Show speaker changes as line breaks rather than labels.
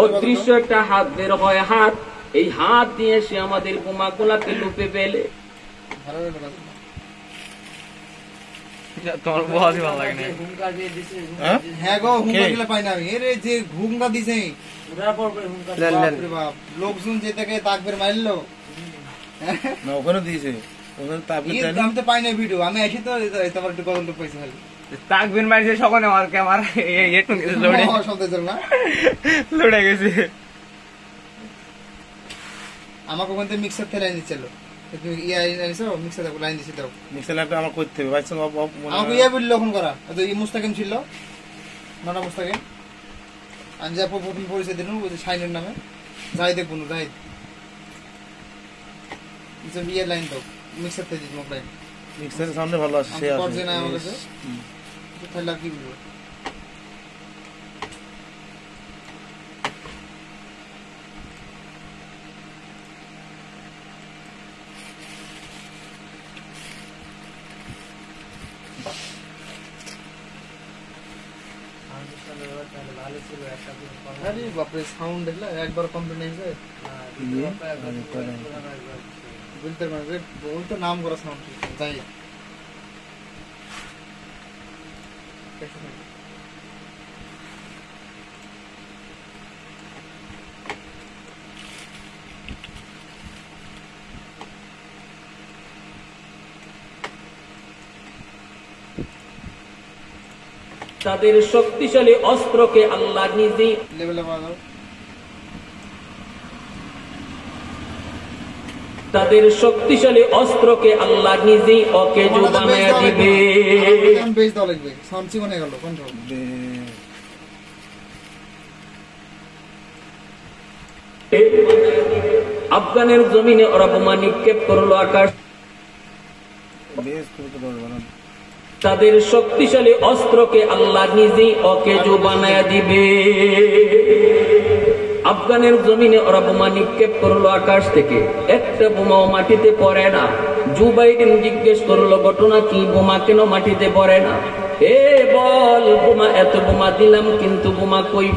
অদৃশ্য একটা হাত বের হয়, হাত, এই হাত দিয়ে সে আমাদের বোমাগুলাকে লুপে ফেলে।
লোকজন যে তাকে তাকবের মারলো ওখানে দিয়েছে, আমি তো পাই না ভিডিও, আমি আসি তো তোমার একটু কত লোক পাইছি খালি
তাকবির মারছে সকল আমার ক্যামেরা লড়ে গেছে।
আমাকে ওখান থেকে মিক্সার থেকে লাইন দিচ্ছিল, মিক্সার লাইন দিচ্ছি দাও, মিক্সার লাইনটা আমার করতে হবে। আমাকে ইয়া বললো ওখান করা মুস্তাকিম ছিল, নটা মুস্তাকিম, আমি যা প্রথম পরিচয় দিন শাইনের নামে, যাই দেখবো যাই ইয়ে লাইন দাও, মিক্সার থেকে দিচ্ছি লাইন, মিক্সারের সামনে ভালো আছে সে আছে না আমার কাছে তাহলে কি বলবো। বাপরে সাউন্ড দেখলা একবার কমপ্লেন হয়েছে বলতে পারবে, ওই তো নাম করা সাউন্ড যাই
তাদের শক্তিশালী অস্ত্রকে আল্লাহ নিজেই তাদের শক্তিশালী অস্ত্রকে আল্লাহ নিজেই অকেজো বানায়া দিবে। আফগানের জমিনে ওরা বোমা নিক্ষেপ করলো আকাশ, তাদের শক্তিশালী অস্ত্রকে আল্লাহ নিজেই অকেজো বানায়া দিবে। আফগানের জমিনে ওরা বোমা নিক্ষেপ করলো আকাশ থেকে, একটা বোমাও মাটিতে পড়ে না। জো বাইডেন জিজ্ঞেস করলো ঘটনা কি, বোমা কেন মাটিতে পড়ে না? এ বল, বোমা এত বোমা দিলাম কিন্তু বোমা কই